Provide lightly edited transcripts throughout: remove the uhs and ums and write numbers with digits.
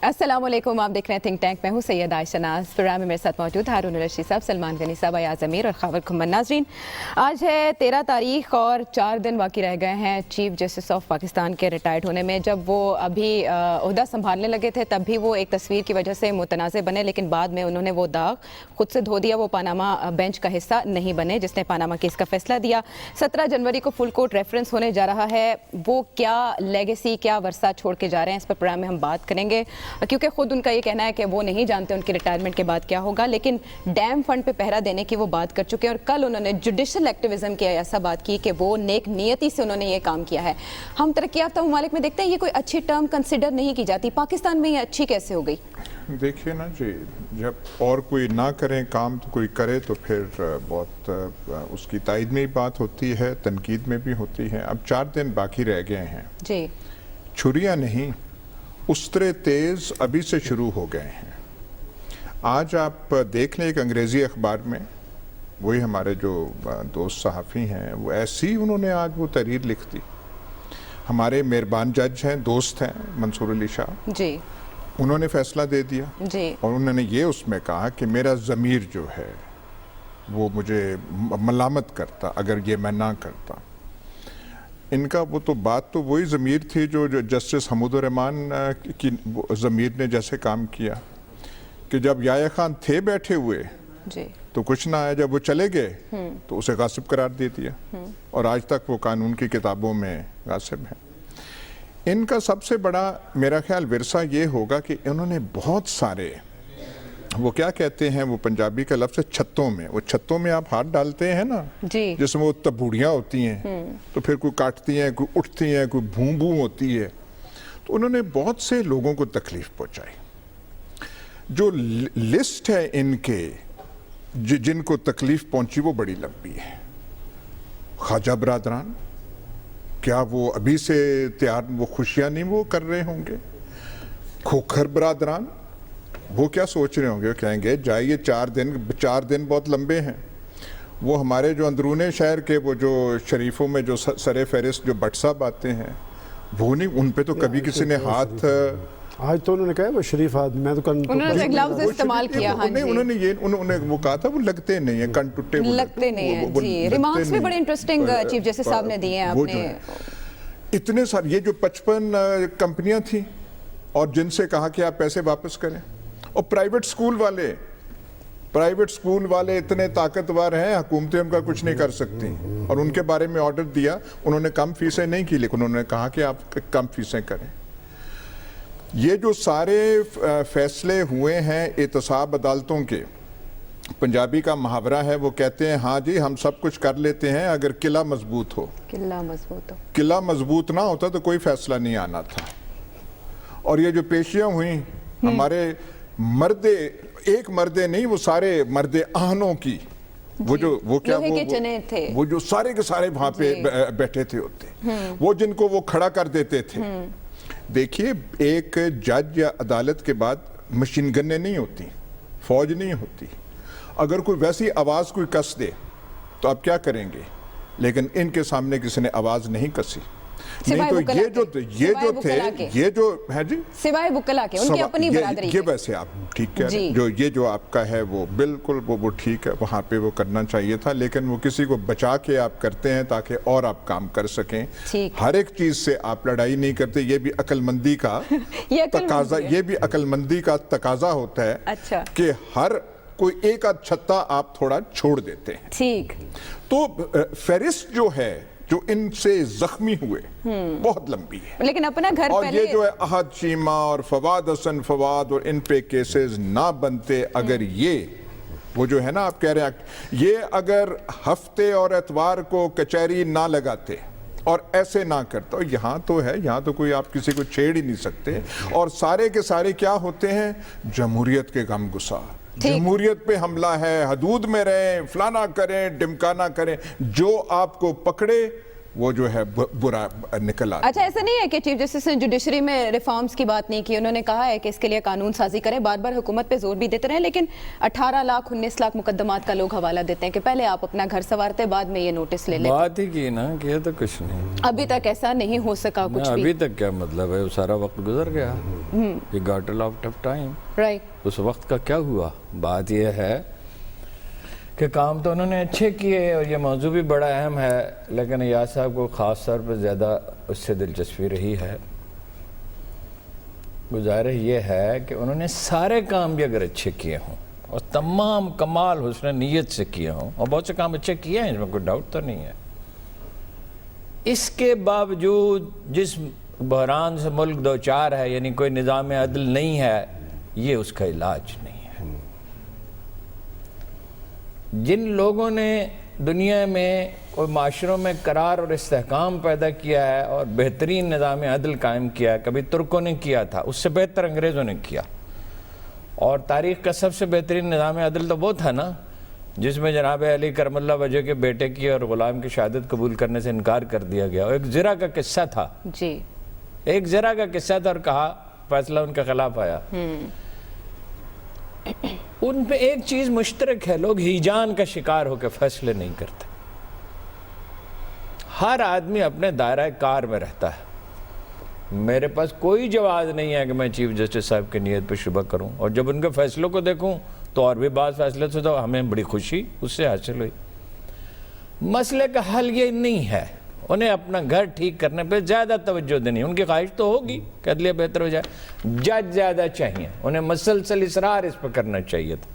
अस्सलाम वालेकुम, आप देख रहे हैं थिंक टैंक। मैं हूँ सैयद आयशा नाज। प्रोग्राम में मेरे साथ मौजूद हारून रशीद साहब, सलमान गनी साहब, अयाज अमीर और खावर खुम्मन। नाजरीन, आज है 13 तारीख और 4 दिन बाकी रह गए हैं चीफ जस्टिस ऑफ पाकिस्तान के रिटायर्ड होने में। जब वो अभी ओहदा संभालने लगे थे तब भी वो एक तस्वीर की वजह से मुतनाज़ बने, लेकिन बाद में उन्होंने वो दाग खुद से धो दिया। वो पानामा बेंच का हिस्सा नहीं बने जिसने पानामा केस का फैसला दिया। 17 जनवरी को फुल कोर्ट रेफरेंस होने जा रहा है। वो क्या लेगेसी, क्या वर्सा छोड़ के जा रहे हैं, इस पर प्रोग्राम में हम बात करेंगे, क्योंकि खुद उनका ये कहना है कि वो नहीं जानते उनके रिटायरमेंट के बाद क्या होगा। लेकिन डैम फंड पे पहरा देने की वो बात कर चुके हैं और कल उन्होंने जुडिशल एक्टिविज्म की ऐसा बात की कि वो नेक नियति से उन्होंने ये काम किया है। हम तरक्की याफ्ता ममालिक में देखते हैं ये कोई अच्छी टर्म कंसिडर नहीं की जाती, पाकिस्तान में ये अच्छी कैसे हो गई? देखिए ना जी, जब और कोई ना करें काम तो कोई करे तो फिर बहुत उसकी तायद में ही बात होती है, तनकीद में भी होती है। अब 4 दिन बाकी रह गए हैं जी। छुरियाँ नहीं, उस्तरे तेज़ अभी से शुरू हो गए हैं। आज आप देख लें एक अंग्रेज़ी अखबार में, वही हमारे जो दोस्त सहाफ़ी हैं वो ऐसी उन्होंने आज वो तहरीर लिख दी। हमारे मेहरबान जज हैं, दोस्त हैं मंसूर अली शाह जी, उन्होंने फैसला दे दिया जी। और उन्होंने ये उसमें कहा कि मेरा ज़मीर जो है वो मुझे मलामत करता अगर ये मैं ना करता। इनका वो तो बात तो वही ज़मीर थी जो जस्टिस हमूदुर रहमान की ज़मीर ने जैसे काम किया कि जब याया खान थे बैठे हुए जी तो कुछ ना आया, जब वो चले गए तो उसे गासिब करार दे दिया और आज तक वो कानून की किताबों में गासिब है। इनका सबसे बड़ा मेरा ख्याल विरसा ये होगा कि इन्होंने बहुत सारे, वो क्या कहते हैं, वो पंजाबी का लफ्ज़ है छत्तों में, वो छत्तों में आप हाथ डालते हैं ना जी, जिसमें वो तबूड़ियाँ होती हैं तो फिर कोई काटती हैं, कोई उठती हैं, कोई भूं भूं होती है, तो उन्होंने बहुत से लोगों को तकलीफ़ पहुँचाई। जो लिस्ट है इनके जिनको तकलीफ़ पहुँची वो बड़ी लंबी है। ख्वाजा बरादरान, क्या वो अभी से तैयार, वो खुशियाँ नहीं वो कर रहे होंगे? खोखर बरादरान, वो क्या सोच रहे होंगे? कहेंगे जाइए 4 दिन बहुत लंबे हैं। वो हमारे जो अंदरूने शहर के वो जो शरीफों में जो सरे फहरिस्त जो भट्ट साहब आते हैं वो नहीं, उन पे तो कभी किसी ने हाथ, आज तो उन्होंने कहा वो शरीफ आदमी, मैं तो उन्होंने ग्लव्स इस्तेमाल किया। हाँ जी, उन्होंने वो कहा था वो लगते नहीं है, कन टुट्टे लगते नहीं है जी। रिमार्क्स भी बड़े इंटरेस्टिंग चीफ जस्टिस साहब ने दिए हैं आपने। इतने सारे ये जो 55 कंपनियां थी और जिनसे कहा कि आप पैसे वापस करें, और प्राइवेट स्कूल वाले इतने ताकतवर हैं, हुकूमतें उनका कुछ नहीं कर सकती और उनके बारे में ऑर्डर दिया। उन्होंने कम फीसें नहीं की, लेकिन उन्होंने कहा कि आप कम फीसें करें। ये जो सारे फैसले हुए हैं एहतसाब अदालतों के, पंजाबी का मुहावरा है, वो कहते हैं हाँ जी हम सब कुछ कर लेते हैं अगर किला मजबूत हो। किला मजबूत ना होता तो कोई फैसला नहीं आना था। और ये जो पेशियां हुई हमारे मर्दे, एक मर्दे नहीं, वो सारे मर्दे आहनों की, वो क्या वो जो सारे के सारे वहां पे बैठे थे होते, वो जिनको वो खड़ा कर देते थे। देखिए, एक जज या अदालत के बाद मशीन गन्नें नहीं होती, फौज नहीं होती। अगर कोई वैसी आवाज़ कोई कस दे तो आप क्या करेंगे? लेकिन इनके सामने किसी ने आवाज़ नहीं कसी। नहीं तो ये जो है जी, सिवाय वकला के उनकी अपनी बरादरी ये वैसे आप ठीक कह रहे हैं, ये जो आपका है वो बिल्कुल वो ठीक है, वहाँ पे वो करना चाहिए था, लेकिन वो किसी को बचा के आप करते हैं ताकि और आप काम कर सकें। हर एक चीज़ से आप लड़ाई नहीं करते, ये भी अक्लमंदी का तकाजा, ये भी अक्लमंदी का तकाजा होता है। अच्छा, कि हर कोई एक आध छत्ता आप थोड़ा छोड़ देते हैं। ठीक, तो फहरिस्त जो है जो इनसे जख्मी हुए बहुत लंबी है, लेकिन अपना घर और ये जो है अहद चीमा और फवाद हसन फवाद और इन पे केसेस ना बनते, अगर ये वो जो है ना आप कह रहे हैं, ये अगर हफ्ते और एतवार को कचहरी ना लगाते और ऐसे ना करता, यहाँ तो है, यहाँ तो कोई आप किसी को छेड़ ही नहीं सकते। और सारे के सारे क्या होते हैं? जमहूरियत के गम गुसार, जमहूरियत पे हमला है, हदूद में रहें, फलाना करें, डिमकाना करें, जो आपको पकड़े वो जो है बुरा निकल आता है। अच्छा, ऐसा नहीं है कि चीफ जस्टिस ने जुडिशरी में रिफॉर्म्स की बात नहीं की, उन्होंने कहा है कि इसके लिए कानून साजी करें, बार बार हुकूमत पे जोर भी देते रहे, लेकिन 18 लाख 19 लाख मुकदमात का लोग हवाला देते हैं कि पहले आप अपना घर संवारते, बाद में ये नोटिस ले लेते। बात ही की ना, किया तो कुछ नहीं। अभी तक ऐसा नहीं हो सका कुछ ना, भी। अभी तक क्या मतलब है, वो सारा वक्त गुजर गया। ये got a lot of time. Right. उस वक्त का क्या हुआ? बात यह है कि काम तो उन्होंने अच्छे किए और ये मौजू भी बड़ा अहम है, लेकिन याद साहब को ख़ास तौर पर ज़्यादा उससे दिलचस्पी रही है। गुजारिश ये है कि उन्होंने सारे काम भी अगर अच्छे किए हों और तमाम कमाल हुस्न नीयत से किए हों, और बहुत से काम अच्छे किए हैं, इसमें कोई डाउट तो नहीं है, इसके बावजूद जिस बहरान से मुल्क दो चार है, यानी कोई निज़ाम अदल नहीं है, ये उसका इलाज नहीं है। जिन लोगों ने दुनिया में और माशरों में करार और इस्तेहकाम पैदा किया है और बेहतरीन निज़ाम अदल कायम किया है, कभी तुर्कों ने किया था, उससे बेहतर अंग्रेज़ों ने किया। और तारीख़ का सबसे बेहतरीन निज़ाम अदल तो वो था ना जिसमें जनाब अली करमुल्लाह वजह के बेटे की और ग़ुलाम की शहादत कबूल करने से इनकार कर दिया गया। और एक ज़रा का किस्सा था जी, एक ज़रा का किस्सा था, और कहा फैसला उनके खिलाफ आया। उन पे एक चीज़ मुश्तरक है, लोग हिजान का शिकार होकर फैसले नहीं करते। हर आदमी अपने दायरा कार में रहता है। मेरे पास कोई जवाब नहीं है कि मैं चीफ जस्टिस साहब की नीयत पर शुबा करूं, और जब उनके फैसलों को देखूं तो और भी बात फैसले से तो हमें बड़ी खुशी उससे हासिल हुई। मसले का हल ये नहीं है उन्हें अपना घर ठीक करने पे ज़्यादा तवज्जो देनी। उनकी ख्वाहिश तो होगी कि अदलिया बेहतर हो जाए, जज ज़्यादा चाहिए, उन्हें मसलसल इसरार इस पर करना चाहिए था।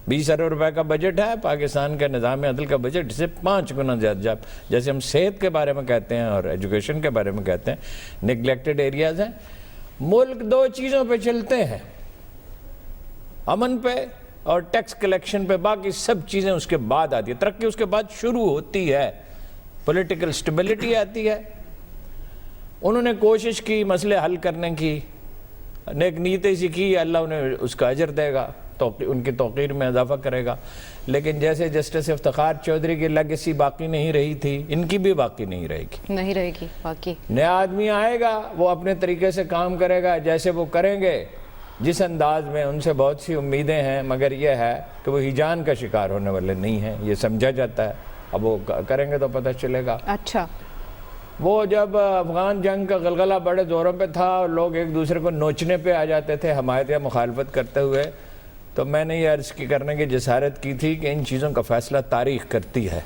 20 अरब रुपए का बजट है पाकिस्तान का निज़ाम अदल का बजट, इससे 5 गुना ज़्यादा। जैसे हम सेहत के बारे में कहते हैं और एजुकेशन के बारे में कहते हैं, निगलेक्टेड एरियाज़ हैं। मुल्क 2 चीज़ों पे चलते हैं, अमन पे और टैक्स कलेक्शन पे, बाकी सब चीज़ें उसके बाद आती है। तरक्की उसके बाद शुरू होती है, पॉलिटिकल स्टेबिलिटी आती है। उन्होंने कोशिश की मसले हल करने की, नेक नीयतें सी की, अल्लाह उन्हें उसका अजर देगा, तो उनकी तौक़ीर में इजाफा करेगा। लेकिन जैसे जस्टिस इफ्तिखार चौधरी की लेगेसी बाकी नहीं रही थी, इनकी भी बाकी नहीं रहेगी। नहीं रहेगी बाकी। नया आदमी आएगा, वो अपने तरीके से काम करेगा, जैसे वो करेंगे, जिस अंदाज में, उनसे बहुत सी उम्मीदें हैं, मगर यह है कि वो हिजान का शिकार होने वाले नहीं हैं, ये समझा जाता है। अब वो करेंगे तो पता चलेगा। अच्छा, वो जब अफगान जंग का गलगला बड़े ज़ोरों पे था और लोग एक दूसरे को नोचने पे आ जाते थे हमायत या मुखालफत करते हुए, तो मैंने ये अर्ज़ की करने की जसारत की थी कि इन चीज़ों का फ़ैसला तारीख़ करती है।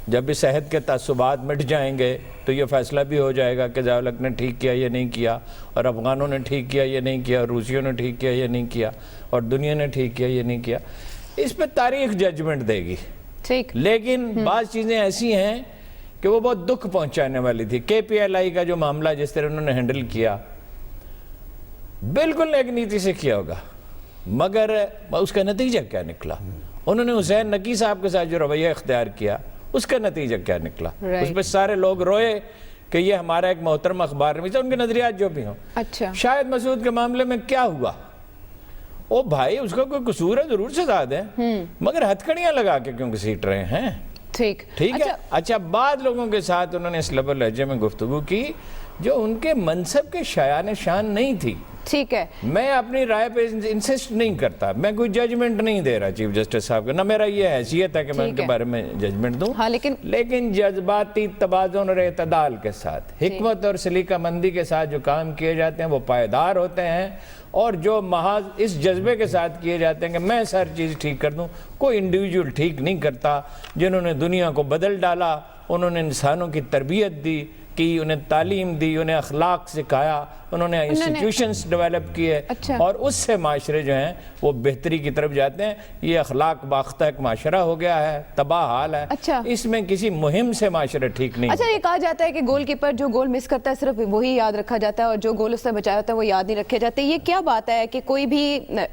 जब इस सेहत के तअस्सुबात मिट जाएंगे तो ये फ़ैसला भी हो जाएगा कि ज़िया-उल-हक़ ने ठीक किया ये नहीं किया, और अफ़गानों ने ठीक किया ये नहीं किया, और रूसियों ने ठीक किया ये नहीं किया, और दुनिया ने ठीक किया ये नहीं किया। इस पर तारीख़ जजमेंट देगी। ठीक। लेकिन बाज़ चीज़ें ऐसी हैं कि वो बहुत दुख पहुंचाने वाली थी। KPLI का जो मामला जिस तरह उन्होंने हैंडल किया, बिल्कुल एक नीति से किया होगा, मगर उसका नतीजा क्या निकला? उन्होंने हुसैन नकी साहब के साथ जो रवैया इख्तियार किया, उसका नतीजा क्या निकला? उस पर सारे लोग रोए कि ये हमारा एक मोहतरम अखबार में, उनके नजरियात जो भी हों। अच्छा, शाहिद मसूद के मामले में क्या हुआ? ओ भाई, उसका कोई कसूर है, जरूर सजा दें, मगर हथकड़ियां लगा के क्यों घसीट रहे हैं? ठीक ठीक है। अच्छा, बाद लोगों के साथ उन्होंने इस लबर लहजे में गुफ्तगू की जो उनके मनसब के शायान शान नहीं थी। ठीक है, मैं अपनी राय पे इंसिस्ट नहीं करता, मैं कोई जजमेंट नहीं दे रहा चीफ जस्टिस साहब का, ना मेरा ये हैसियत है कि मैं उनके बारे में जजमेंट दूं। हाँ, लेकिन जज्बाती तबाजुन और एतदाल के साथ, हिकमत और सलीका मंदी के साथ जो काम किए जाते हैं वो पायदार होते हैं, और जो महाज इस जज्बे के साथ किए जाते हैं कि मैं हर चीज़ ठीक कर दूं, कोई इंडिविजुअल ठीक नहीं करता। जिन्होंने दुनिया को बदल डाला, उन्होंने इंसानों की तरबियत दी की, उन्हें तालीम दी, उन्हें अखलाक सिखाया, उन्होंने इंस्टीट्यूशंस डेवलप किए। अच्छा। और उससे माशरे जो हैं वो बेहतरी की तरफ जाते हैं। ये अखलाक बाख्ता एक माशरा हो गया है, तबाह हाल है। अच्छा। इसमें किसी मुहिम से माशरा ठीक नहीं। अच्छा, ये कहा जाता है कि गोलकीपर जो गोल मिस करता है सिर्फ वही याद रखा जाता है, और जो गोल उसने बचाया होता है वो याद नहीं रखे जाते। ये क्या बात है कि कोई भी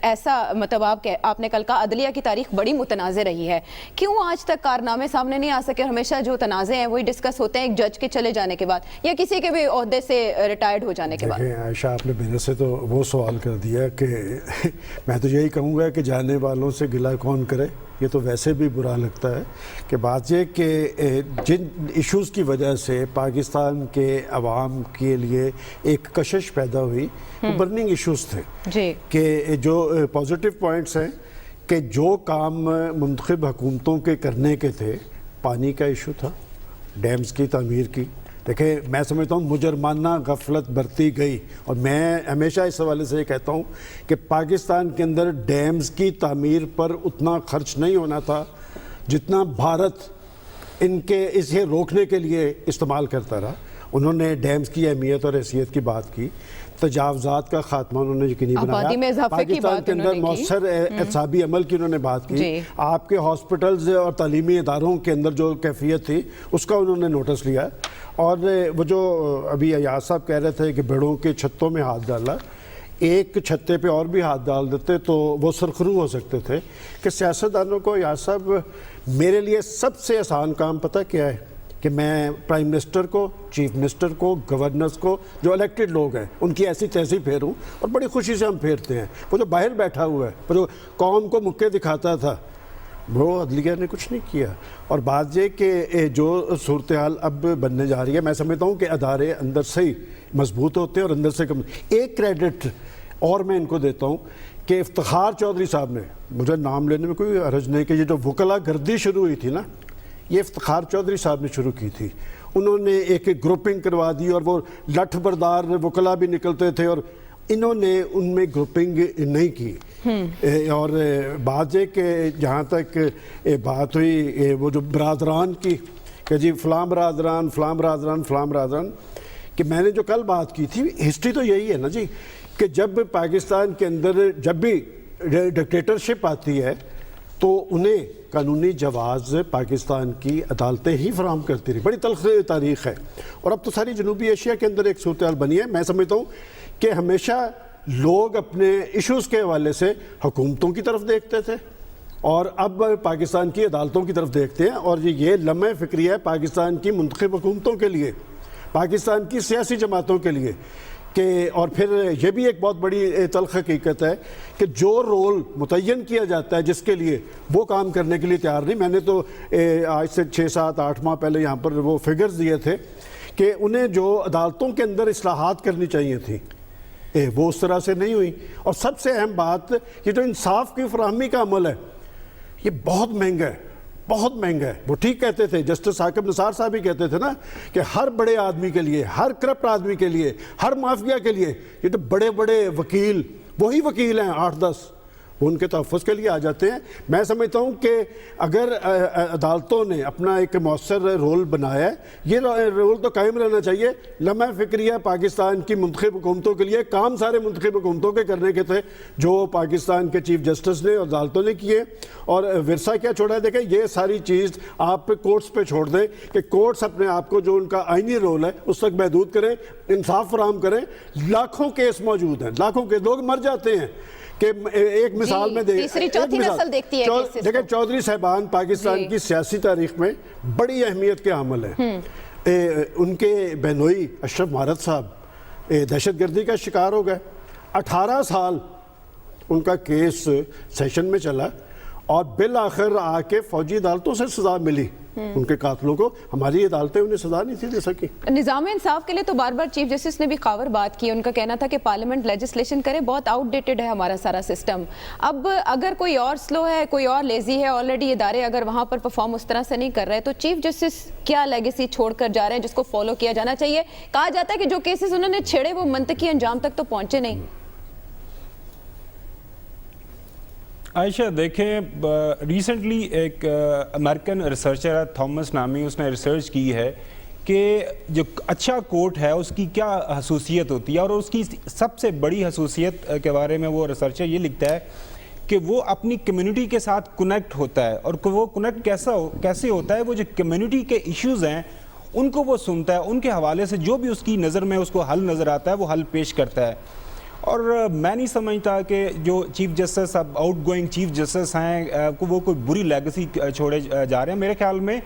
ऐसा, मतलब आपने कल कहा अदलिया की तारीख बड़ी मुतनाज़ रही है, क्यों आज तक कारनामे सामने नहीं आ सके? हमेशा जो तनाज़े हैं वही डिस्कस होते हैं एक जज के चले जाने के بعد یا کسی کے بھی عہدے سے ریٹائرڈ ہو جانے کے بعد؟ دیکھیں عائشہ، آپ نے میرے سے تو وہ سوال کر دیا کہ میں تو یہی کہوں گا کہ جانے والوں سے گلہ کون کرے. یہ تو ویسے بھی برا لگتا ہے کہ بات یہ کہ جن ایشوز کی وجہ سے پاکستان کے عوام کے لیے ایک کشش پیدا ہوئی وہ برننگ ایشوز تھے جی، کہ جو پازیٹیو پوائنٹس ہیں کہ جو کام منتخب حکومتوں کے کرنے کے تھے، پانی کا ایشو تھا، ڈیمز کی تعمیر کی. دیکھیں میں سمجھتا ہوں مجرمانہ غفلت برتی گئی، اور میں ہمیشہ اس حوالے سے یہ کہتا ہوں کہ پاکستان کے اندر ڈیمز کی تعمیر پر اتنا خرچ نہیں ہونا تھا جتنا بھارت ان کے اسے روکنے کے لیے استعمال کرتا رہا. انہوں نے ڈیمز کی اہمیت اور حیثیت کی بات کی، تجاوزات کا خاتمہ انہوں نے یقینی آبادی میں بنایا، اضافے کی پاکستان بات کے اندر انہوں نے کی. مؤثر احتسابی عمل کی انہوں نے بات کی، جی. آپ کے ہاسپٹلز اور تعلیمی اداروں کے اندر جو کیفیت تھی اس کا انہوں نے نوٹس لیا. اور وہ جو ابھی ایاز صاحب کہہ رہے تھے کہ بھیڑوں کے چھتوں میں ہاتھ ڈالا، ایک چھتے پہ اور بھی ہاتھ ڈال دیتے تو وہ سرخرو ہو سکتے تھے. کہ سیاستدانوں کو ایاز صاحب، میرے لیے سب سے آسان کام پتہ کیا ہے کہ میں پرائم منسٹر کو، چیف منسٹر کو، گورنرز کو، جو الیکٹڈ لوگ ہیں ان کی ایسی تیزی پھیروں، اور بڑی خوشی سے ہم پھیرتے ہیں. وہ جو باہر بیٹھا ہوا ہے، وہ جو قوم کو مکے دکھاتا تھا، وہ عدلیہ نے کچھ نہیں کیا. اور بات یہ کہ جو صورتحال اب بننے جا رہی ہے، میں سمجھتا ہوں کہ ادارے اندر سے ہی مضبوط ہوتے ہیں اور اندر سے کم. ایک کریڈٹ اور میں ان کو دیتا ہوں کہ افتخار چودھری صاحب نے، مجھے نام لینے میں کوئی حرج نہیں، کہ یہ جو وکلا گردی شروع ہوئی تھی نا، یہ افتخار چودھری صاحب نے شروع کی تھی. انہوں نے ایک گروپنگ کروا دی اور وہ لٹھ بردار وکلا بھی نکلتے تھے، اور انہوں نے ان میں گروپنگ نہیں کی. اور بات یہ کہ جہاں تک بات ہوئی وہ جو برادران کی کہ جی فلاں برادران فلاں برادران فلاں برادران، کہ میں نے جو کل بات کی تھی، ہسٹری تو یہی ہے نا جی کہ جب پاکستان کے اندر جب بھی ڈکٹیٹرشپ آتی ہے تو انہیں قانونی جواز پاکستان کی عدالتیں ہی فراہم کرتی رہی. بڑی تلخ تاریخ ہے. اور اب تو ساری جنوبی ایشیا کے اندر ایک صورتحال بنی ہے. میں سمجھتا ہوں کہ ہمیشہ لوگ اپنے ایشوز کے حوالے سے حکومتوں کی طرف دیکھتے تھے اور اب پاکستان کی عدالتوں کی طرف دیکھتے ہیں. اور یہ لمحہ فکری ہے پاکستان کی منتخب حکومتوں کے لیے، پاکستان کی سیاسی جماعتوں کے لیے کہ، اور پھر یہ بھی ایک بہت بڑی تلخ حقیقت ہے کہ جو رول متعین کیا جاتا ہے جس کے لیے، وہ کام کرنے کے لیے تیار نہیں. میں نے تو آج سے 6 7 8 ماہ پہلے یہاں پر وہ فگرز دیے تھے کہ انہیں جو عدالتوں کے اندر اصلاحات کرنی چاہیے تھی وہ اس طرح سے نہیں ہوئی. اور سب سے اہم بات، یہ جو انصاف کی فراہمی کا عمل ہے یہ بہت مہنگا ہے، بہت مہنگا ہے. وہ ٹھیک کہتے تھے، جسٹس عاقب نثار صاحب بھی کہتے تھے نا کہ ہر بڑے آدمی کے لیے، ہر کرپٹ آدمی کے لیے، ہر مافیا کے لیے یہ تو بڑے بڑے وکیل، وہی وکیل ہیں 8-10، وہ ان کے تحفظ کے لیے آ جاتے ہیں. میں سمجھتا ہوں کہ اگر عدالتوں نے اپنا ایک مؤثر رول بنایا ہے، یہ رول تو قائم رہنا چاہیے. لمحہ فکری ہے پاکستان کی منتخب حکومتوں کے لیے، کام سارے منتخب حکومتوں کے کرنے کے تھے جو پاکستان کے چیف جسٹس نے اور عدالتوں نے کیے. اور ورثہ کیا چھوڑا ہے؟ دیکھیں یہ ساری چیز آپ کورٹس پہ چھوڑ دیں کہ کورٹس اپنے آپ کو جو ان کا آئینی رول ہے اس تک محدود کریں، انصاف فراہم کریں. لاکھوں کیس موجود ہیں، لاکھوں کے لوگ مر جاتے ہیں. کہ ایک مثال میں تیسری چوتھی نسل دیکھتی ہے. دیکھیں چودھری صاحبان پاکستان کی سیاسی تاریخ میں بڑی اہمیت کے حامل ہیں. ان کے بہنوئی اشرف مہارت صاحب دہشت گردی کا شکار ہو گئے. 18 سال ان کا کیس سیشن میں چلا اور بالآخر آ کے فوجی عدالتوں سے سزا ملی ان کے قاتلوں کو. ہماری عدالتیں انہیں سزا نہیں تھی دے سکی. نظام انصاف کے لیے تو بار بار چیف جسٹس نے بھی خاور بات کی. ان کا کہنا تھا کہ پارلیمنٹ لیجسلیشن کرے، بہت آؤٹ ڈیٹڈ ہے ہمارا سارا سسٹم. اب اگر کوئی اور سلو ہے، کوئی اور لیزی ہے، آلریڈی ادارے اگر وہاں پر پرفارم اس طرح سے نہیں کر رہے، تو چیف جسٹس کیا لیگیسی چھوڑ کر جا رہے ہیں جس کو فالو کیا جانا چاہیے؟ کہا جاتا ہے کہ جو کیسز انہوں نے چھیڑے وہ منطقی انجام تک تو پہنچے نہیں. عائشہ دیکھیں، ریسنٹلی ایک امریکن ریسرچر ہے تھامس نامی، اس نے ریسرچ کی ہے کہ جو اچھا کورٹ ہے اس کی کیا خصوصیت ہوتی ہے، اور اس کی سب سے بڑی خصوصیت کے بارے میں وہ ریسرچر یہ لکھتا ہے کہ وہ اپنی کمیونٹی کے ساتھ کنیکٹ ہوتا ہے. اور وہ کنیکٹ کیسے ہوتا ہے؟ وہ جو کمیونٹی کے ایشوز ہیں ان کو وہ سنتا ہے، ان کے حوالے سے جو بھی اس کی نظر میں اس کو حل نظر آتا ہے وہ حل پیش کرتا ہے. اور میں نہیں سمجھتا کہ جو چیف جسٹس اب آؤٹ گوئنگ چیف جسٹس ہیں وہ کوئی بری لیگسی چھوڑے جا رہے ہیں. میرے خیال میں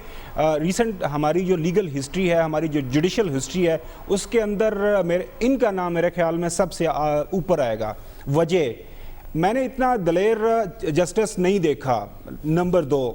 ریسنٹ ہماری جو لیگل ہسٹری ہے, ہماری جو جوڈیشل ہسٹری ہے, اس کے اندر ان کا نام میرے خیال میں سب سے اوپر آئے گا. وجہ, میں نے اتنا دلیر جسٹس نہیں دیکھا. نمبر 2,